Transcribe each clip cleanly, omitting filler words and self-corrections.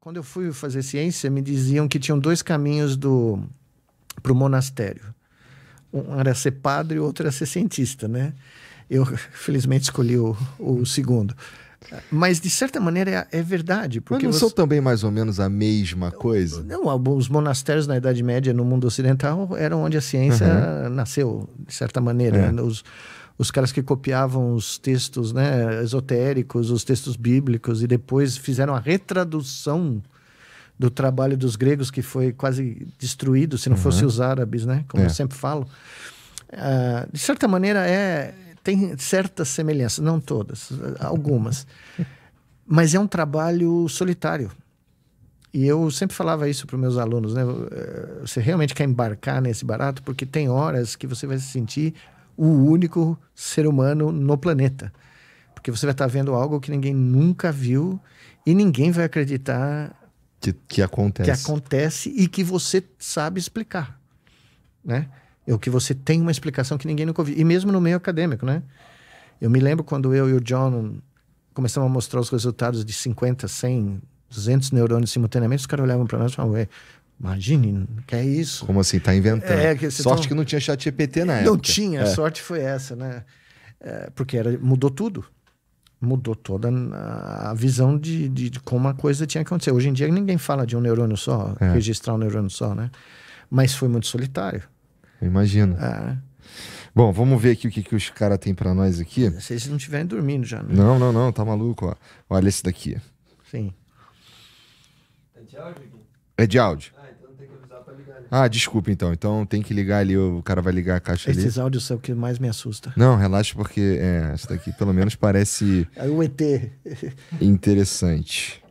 Quando eu fui fazer ciência, me diziam que tinham 2 caminhos para o monastério. Um era ser padre e o outro era ser cientista, né? Eu, felizmente, escolhi o segundo. Mas, de certa maneira, é verdade. Porque Mas não são também mais ou menos a mesma coisa? Não, os monastérios na Idade Média, no mundo ocidental, eram onde a ciência nasceu, de certa maneira. Os caras que copiavam os textos, né, esotéricos, os textos bíblicos, e depois fizeram a retradução do trabalho dos gregos, que foi quase destruído, se não fosse os árabes, né? Como eu sempre falo. De certa maneira, tem certas semelhanças, não todas, algumas. Mas é um trabalho solitário. E eu sempre falava isso para os meus alunos, né? Você realmente quer embarcar nesse barato? Porque tem horas que você vai se sentir o único ser humano no planeta. Porque você vai estar vendo algo que ninguém nunca viu e ninguém vai acreditar que acontece e que você sabe explicar, né? Ou que você tem uma explicação que ninguém nunca ouviu. E mesmo no meio acadêmico, né? Eu me lembro quando eu e o John começamos a mostrar os resultados de 50, 100, 200 neurônios simultaneamente, os caras olhavam para nós e falavam, imagine, que é isso? Como assim? Tá inventando. Sorte que não tinha ChatGPT na época. Não tinha, a sorte foi essa, né? Porque mudou tudo. Mudou toda a visão de como a coisa tinha que acontecer. Hoje em dia ninguém fala de um neurônio só, registrar um neurônio só, né? Mas foi muito solitário. Imagino. Bom, vamos ver aqui o que os caras têm pra nós aqui. Se eles não estiverem dormindo já, né? Não, tá maluco, ó. Olha esse daqui. Sim. É de áudio aqui? É de áudio. Então tem que avisar pra ligar ali. Desculpa então. Então tem que ligar ali, o cara vai ligar a caixa ali. Esses áudios são o que mais me assusta. Não, relaxa porque essa daqui pelo menos parece o ET. Interessante.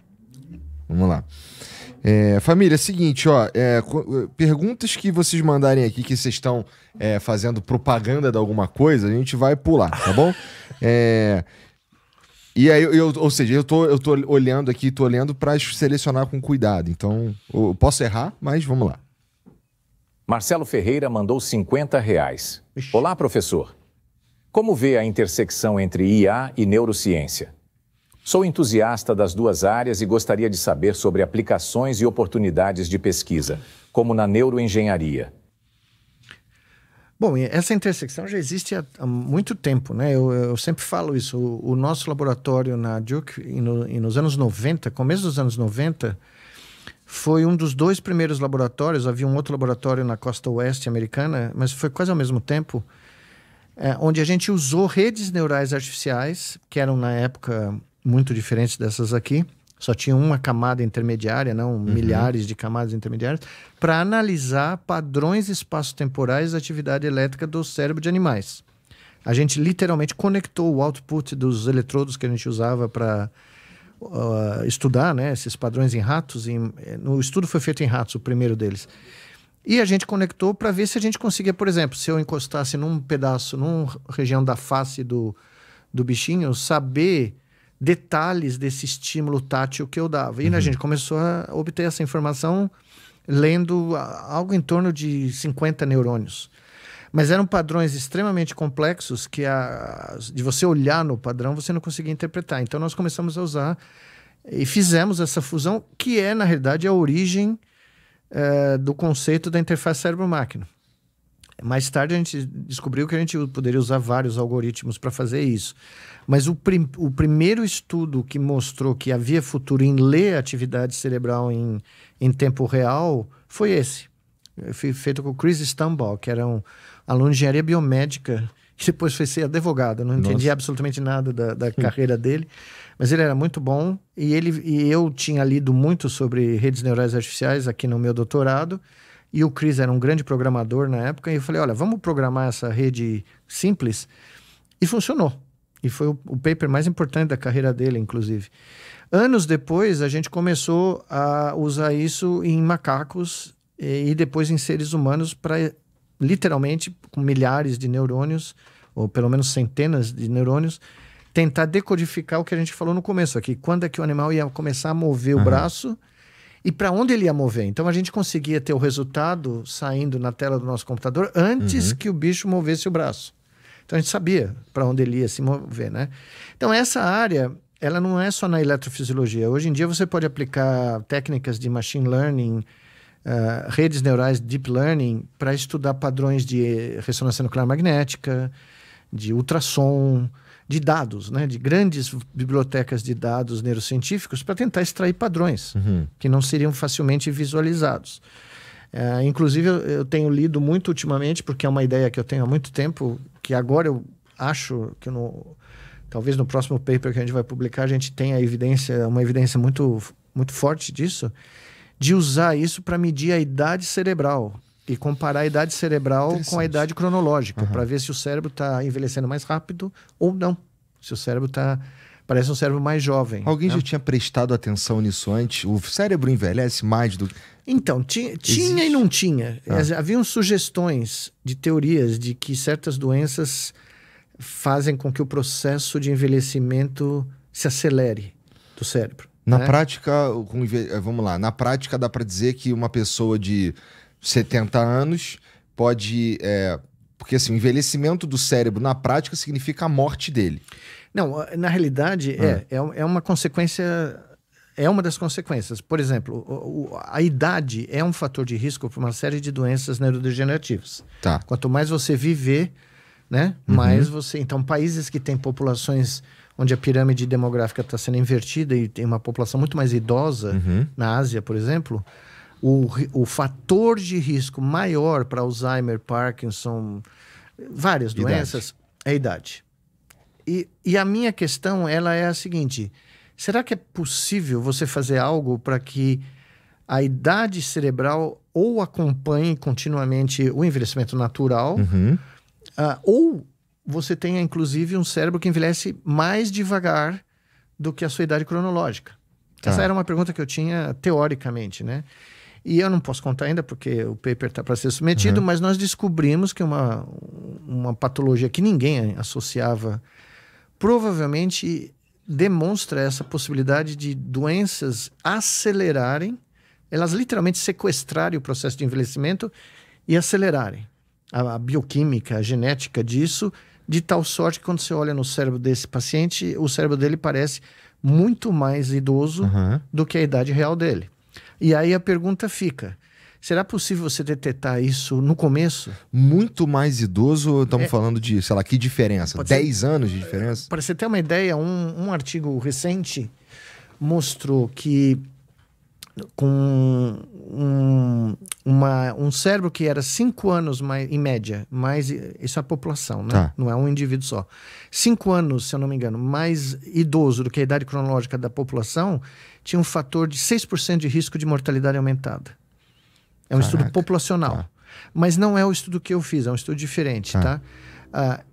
Vamos lá. Família, é o seguinte, ó, perguntas que vocês mandarem aqui, que vocês estão fazendo propaganda de alguma coisa, a gente vai pular, tá bom? E aí, ou seja, eu tô olhando aqui, tô olhando para selecionar com cuidado, então eu posso errar, mas vamos lá. Marcelo Ferreira mandou R$50. Olá, professor. Como vê a intersecção entre IA e neurociência? Sou entusiasta das duas áreas e gostaria de saber sobre aplicações e oportunidades de pesquisa, como na neuroengenharia. Bom, essa intersecção já existe há muito tempo, né? Eu sempre falo isso. O nosso laboratório na Duke, nos anos 90, começo dos anos 90, foi um dos 2 primeiros laboratórios. Havia um outro laboratório na costa oeste americana, mas foi quase ao mesmo tempo, onde a gente usou redes neurais artificiais, que eram, na época, muito diferentes dessas aqui. Só tinha uma camada intermediária, não milhares de camadas intermediárias, para analisar padrões espaço-temporais da atividade elétrica do cérebro de animais. A gente literalmente conectou o output dos eletrodos que a gente usava para estudar, né, esses padrões em ratos. No estudo foi feito em ratos, o primeiro deles. E a gente conectou para ver se a gente conseguia, por exemplo, se eu encostasse num pedaço, numa região da face do bichinho, saber detalhes desse estímulo tátil que eu dava. E a gente começou a obter essa informação lendo algo em torno de 50 neurônios. Mas eram padrões extremamente complexos que de você olhar no padrão você não conseguia interpretar. Então nós começamos a usar e fizemos essa fusão que na realidade, a origem do conceito da interface cérebro-máquina. Mais tarde a gente descobriu que a gente poderia usar vários algoritmos para fazer isso. Mas o primeiro estudo que mostrou que havia futuro em ler a atividade cerebral em tempo real foi esse. Foi feito com o Chris Stumbaugh, que era um aluno de engenharia biomédica, que depois foi ser advogado. Eu não entendia absolutamente nada da carreira dele, mas ele era muito bom. E eu tinha lido muito sobre redes neurais artificiais aqui no meu doutorado. E o Chris era um grande programador na época. E eu falei, olha, vamos programar essa rede simples. E funcionou. E foi o paper mais importante da carreira dele, inclusive. Anos depois, a gente começou a usar isso em macacos e depois em seres humanos para, literalmente, com milhares de neurônios, ou pelo menos centenas de neurônios, tentar decodificar o que a gente falou no começo aqui. Quando é que o animal ia começar a mover o braço e para onde ele ia mover. Então, a gente conseguia ter o resultado saindo na tela do nosso computador antes que o bicho movesse o braço. Então, a gente sabia para onde ele ia se mover, né? Então, essa área ela não é só na eletrofisiologia. Hoje em dia você pode aplicar técnicas de machine learning, redes neurais deep learning para estudar padrões de ressonância nuclear magnética, de ultrassom, de dados, né? De grandes bibliotecas de dados neurocientíficos para tentar extrair padrões que não seriam facilmente visualizados. Inclusive, eu tenho lido muito ultimamente, porque é uma ideia que eu tenho há muito tempo, que agora eu acho que talvez no próximo paper que a gente vai publicar, a gente tenha uma evidência muito, muito forte disso, de usar isso para medir a idade cerebral e comparar a idade cerebral com a idade cronológica, para ver se o cérebro está envelhecendo mais rápido ou não. Se o cérebro parece um cérebro mais jovem. Alguém já tinha prestado atenção nisso antes? O cérebro envelhece mais do que... Então, tinha e não tinha. Haviam sugestões de teorias de que certas doenças fazem com que o processo de envelhecimento se acelere do cérebro. Na prática, vamos lá, na prática dá para dizer que uma pessoa de 70 anos pode... porque assim, o envelhecimento do cérebro na prática significa a morte dele. Não, na realidade é uma consequência... É uma das consequências. Por exemplo, a idade é um fator de risco para uma série de doenças neurodegenerativas. Tá. Quanto mais você viver, né, mais você... Então, países que têm populações onde a pirâmide demográfica está sendo invertida e tem uma população muito mais idosa, na Ásia, por exemplo, o fator de risco maior para Alzheimer, Parkinson, várias doenças, é a idade. E a minha questão, ela é a seguinte: será que é possível você fazer algo para que a idade cerebral ou acompanhe continuamente o envelhecimento natural, ou você tenha, inclusive, um cérebro que envelhece mais devagar do que a sua idade cronológica? Essa era uma pergunta que eu tinha teoricamente, né? E eu não posso contar ainda, porque o paper está para ser submetido, mas nós descobrimos que uma patologia que ninguém associava provavelmente demonstra essa possibilidade de doenças acelerarem, elas literalmente sequestrarem o processo de envelhecimento e acelerarem a bioquímica, a genética disso, de tal sorte que quando você olha no cérebro desse paciente, o cérebro dele parece muito mais idoso do que a idade real dele. E aí a pergunta fica: será possível você detectar isso no começo? Muito mais idoso, estamos falando de, sei lá, que diferença? 10 anos de diferença? Para você ter uma ideia, um artigo recente mostrou que com um cérebro que era 5 anos mais, em média, mais, isso é a população, né? Não é um indivíduo só. 5 anos, se eu não me engano, mais idoso do que a idade cronológica da população, tinha um fator de 6% de risco de mortalidade aumentada. É um estudo populacional. Mas não é o estudo que eu fiz, é um estudo diferente, tá?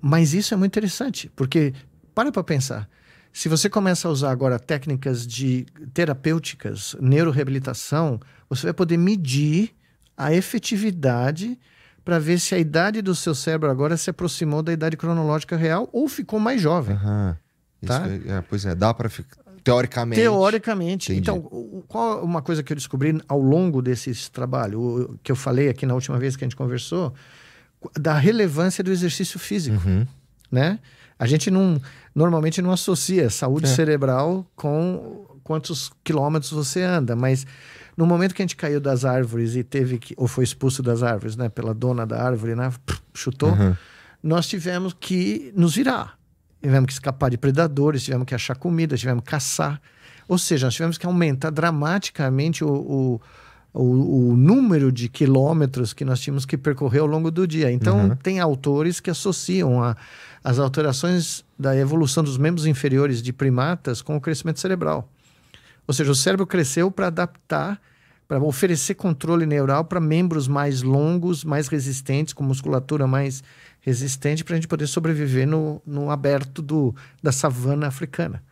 Mas isso é muito interessante, porque, para pensar, se você começa a usar agora técnicas terapêuticas, neuroreabilitação, você vai poder medir a efetividade para ver se a idade do seu cérebro agora se aproximou da idade cronológica real ou ficou mais jovem. Tá? Pois é, dá para ficar... Teoricamente. Teoricamente. Entendi. Então, qual uma coisa que eu descobri ao longo desse trabalho, que eu falei aqui na última vez que a gente conversou, da relevância do exercício físico, né? A gente normalmente não associa saúde cerebral com quantos quilômetros você anda, mas no momento que a gente caiu das árvores e ou foi expulso das árvores, né, pela dona da árvore, né, chutou, nós tivemos que nos virar. Tivemos que escapar de predadores, tivemos que achar comida, tivemos que caçar. Ou seja, nós tivemos que aumentar dramaticamente o número de quilômetros que nós tínhamos que percorrer ao longo do dia. Então, tem autores que associam as alterações da evolução dos membros inferiores de primatas com o crescimento cerebral. Ou seja, o cérebro cresceu para adaptar, para oferecer controle neural para membros mais longos, mais resistentes, com musculatura mais resistente, para a gente poder sobreviver no aberto da savana africana,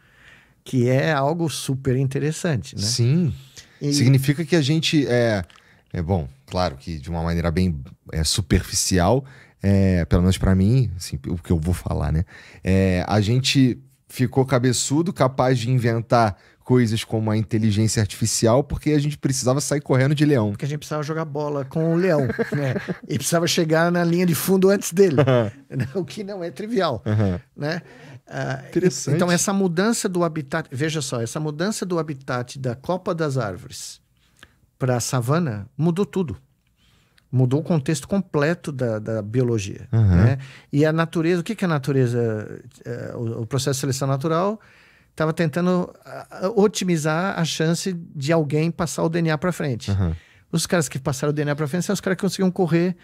que é algo super interessante, né? Sim. Significa que a gente bom, claro que de uma maneira bem superficial, pelo menos para mim, assim, o que eu vou falar, né? A gente ficou cabeçudo, capaz de inventar coisas como a inteligência artificial, porque a gente precisava sair correndo de leão. Porque a gente precisava jogar bola com o leão, né? E precisava chegar na linha de fundo antes dele, o que não é trivial, né? Interessante. Então, essa mudança do habitat... Veja só, essa mudança do habitat da copa das árvores para a savana mudou tudo. Mudou o contexto completo da biologia. Né? E a natureza... O que é a natureza? O processo de seleção natural estava tentando otimizar a chance de alguém passar o DNA para frente. Os caras que passaram o DNA para frente são os caras que conseguiam correr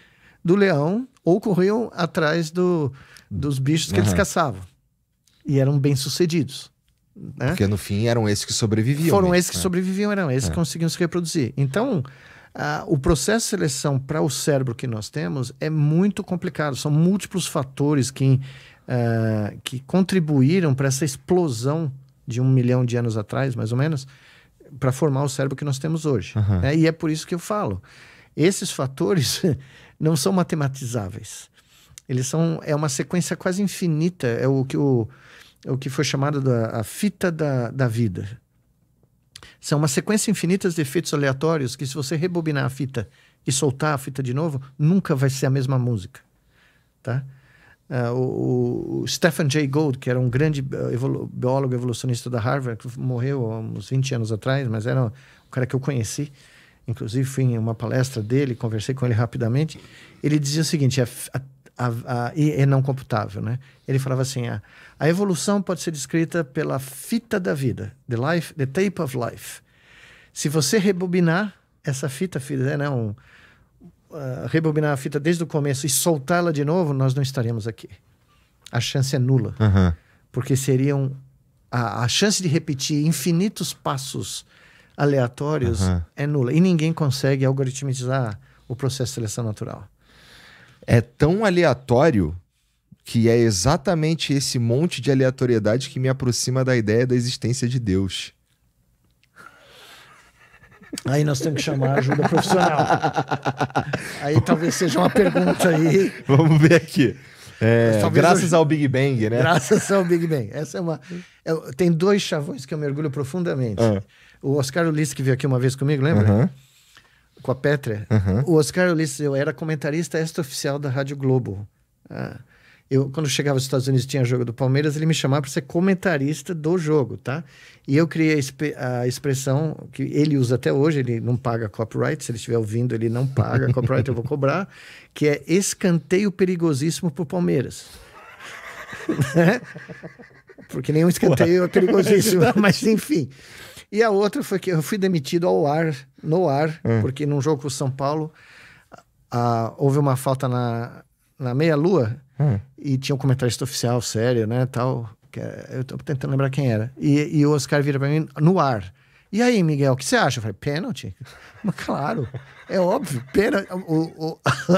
do leão ou corriam atrás dos bichos que eles caçavam. E eram bem-sucedidos. Né? Porque no fim eram esses que sobreviviam. Foram esses que sobreviviam, eram esses que conseguiam se reproduzir. Então, o processo de seleção para o cérebro que nós temos é muito complicado. São múltiplos fatores que contribuíram para essa explosão de 1 milhão de anos atrás, mais ou menos, para formar o cérebro que nós temos hoje. E é por isso que eu falo. Esses fatores não são matematizáveis. É uma sequência quase infinita. É o que foi chamado a fita da vida. São uma sequência infinita de efeitos aleatórios que, se você rebobinar a fita e soltar a fita de novo, nunca vai ser a mesma música. Tá? O Stephen Jay Gould, que era um grande biólogo evolucionista da Harvard, que morreu há uns 20 anos atrás, mas era um cara que eu conheci. Inclusive, fui em uma palestra dele, conversei com ele rapidamente. Ele dizia o seguinte, e é não computável, né? Ele falava assim, a evolução pode ser descrita pela fita da vida, the tape of life. Se você rebobinar essa fita, né, rebobinar a fita desde o começo e soltá-la de novo, nós não estaríamos aqui. A chance é nula. Porque seriam... A chance de repetir infinitos passos aleatórios é nula. E ninguém consegue algoritmizar o processo de seleção natural. É tão aleatório que é exatamente esse monte de aleatoriedade que me aproxima da ideia da existência de Deus. Aí nós temos que chamar ajuda profissional. Aí talvez seja uma pergunta aí. Vamos ver aqui. Graças ao Big Bang, né? Graças ao Big Bang. Essa tem 2 chavões que eu mergulho profundamente. O Oscar Ulisses, que veio aqui uma vez comigo, lembra? Com a Pétrea. O Oscar Ulisses, eu era comentarista extraoficial da Rádio Globo. Quando chegava aos Estados Unidos, tinha jogo do Palmeiras, ele me chamava para ser comentarista do jogo, tá? E eu criei a expressão que ele usa até hoje, ele não paga copyright, se ele estiver ouvindo, ele não paga copyright, eu vou cobrar, que é escanteio perigosíssimo pro Palmeiras. Porque nenhum escanteio é perigosíssimo, mas enfim. E a outra foi que eu fui demitido no ar, porque num jogo com o São Paulo, houve uma falta na meia-lua, e tinha um comentarista oficial sério, né, tal, eu tô tentando lembrar quem era, e o Oscar vira pra mim no ar. E aí, Miguel, o que você acha? Eu falei, pênalti? Mas claro, é óbvio, pênalti.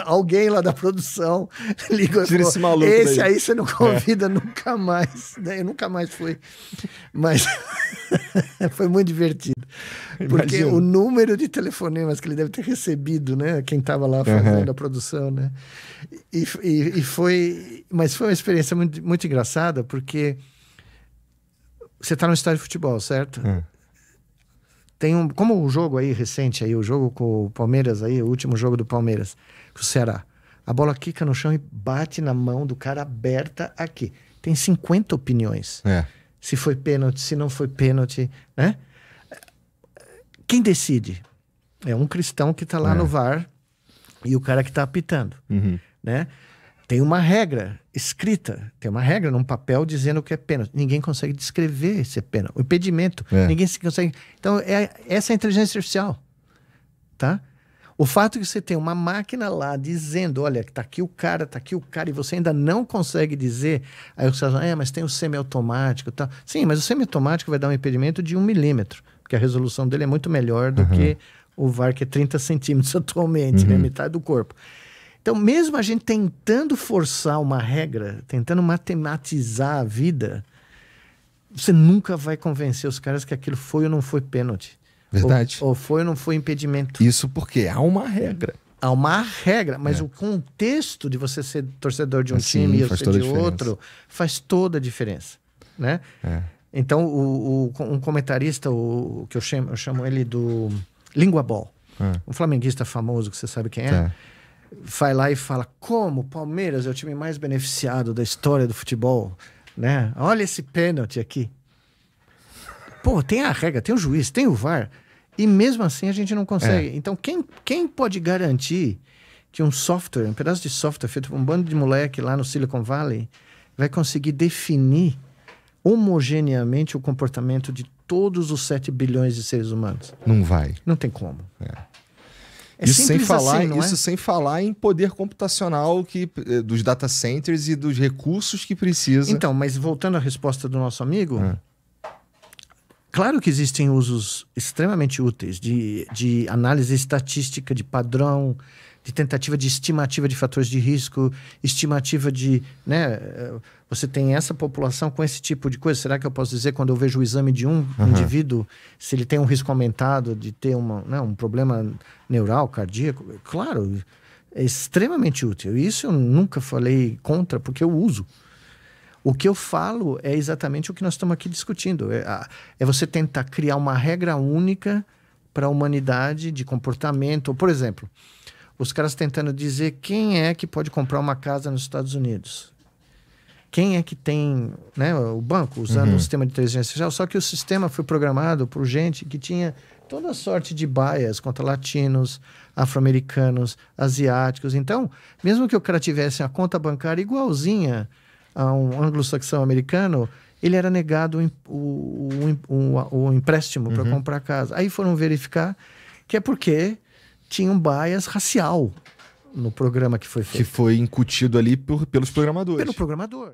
Alguém lá da produção ligou e falou, esse maluco esse aí você não convida nunca mais. Eu nunca mais fui. Mas foi muito divertido. Porque o número de telefonemas que ele deve ter recebido, né? Quem estava lá fazendo a produção, né? Mas foi uma experiência muito, muito engraçada, porque você está no estádio de futebol, certo? Como o jogo aí recente, aí, o jogo com o Palmeiras, aí, o último jogo do Palmeiras, com o Ceará. A bola quica no chão e bate na mão do cara aberta aqui. Tem 50 opiniões. Se foi pênalti, se não foi pênalti, né? Quem decide? É um cristão que está lá no VAR e o cara que está apitando, né? Tem uma regra escrita, tem uma regra num papel dizendo que é pênalti. Ninguém consegue descrever esse pênalti. O impedimento, ninguém consegue... Então, essa é a inteligência artificial, tá? O fato de você ter uma máquina lá dizendo, olha, tá aqui o cara, e você ainda não consegue dizer, aí você fala, mas tem o semiautomático e tal. Sim, mas o semiautomático vai dar um impedimento de 1 milímetro, porque a resolução dele é muito melhor do que o VAR, que é 30 centímetros atualmente, né? Metade do corpo. Então, mesmo a gente tentando forçar uma regra, tentando matematizar a vida, você nunca vai convencer os caras que aquilo foi ou não foi pênalti. Verdade. Ou foi ou não foi impedimento. Isso porque há uma regra. Há uma regra, mas o contexto de você ser torcedor de um time e eu ser de outro faz toda a diferença, né? Então, um comentarista, que eu chamo ele do Língua Ball, um flamenguista famoso, que você sabe quem é, vai lá e fala, como o Palmeiras é o time mais beneficiado da história do futebol, né? Olha esse pênalti aqui. Pô, tem a regra, tem o juiz, tem o VAR. E mesmo assim a gente não consegue. Então, quem pode garantir que um pedaço de software feito por um bando de moleque lá no Silicon Valley vai conseguir definir homogeneamente o comportamento de todos os 7 bilhões de seres humanos? Não vai. Não tem como. Isso sem falar, assim, não é? sem falar em poder computacional dos data centers e dos recursos que precisa. Então, mas voltando à resposta do nosso amigo, claro que existem usos extremamente úteis de análise estatística, de padrão, de tentativa de estimativa de fatores de risco, estimativa de, né, você tem essa população com esse tipo de coisa. Será que eu posso dizer, quando eu vejo o exame de um indivíduo, se ele tem um risco aumentado de ter um problema neural, cardíaco? Claro, é extremamente útil. Isso eu nunca falei contra, porque eu uso. O que eu falo é exatamente o que nós estamos aqui discutindo. É você tentar criar uma regra única para a humanidade de comportamento. Por exemplo, os caras tentando dizer quem é que pode comprar uma casa nos Estados Unidos. Quem é que tem, né, o banco usando um sistema de inteligência artificial, só que o sistema foi programado por gente que tinha toda sorte de bias contra latinos, afro-americanos, asiáticos. Então, mesmo que o cara tivesse a conta bancária igualzinha a um anglo-saxão americano, ele era negado o empréstimo para comprar casa. Aí foram verificar que é porque tinha um bias racial no programa que foi feito. Que foi incutido ali pelos programadores. Pelo programador.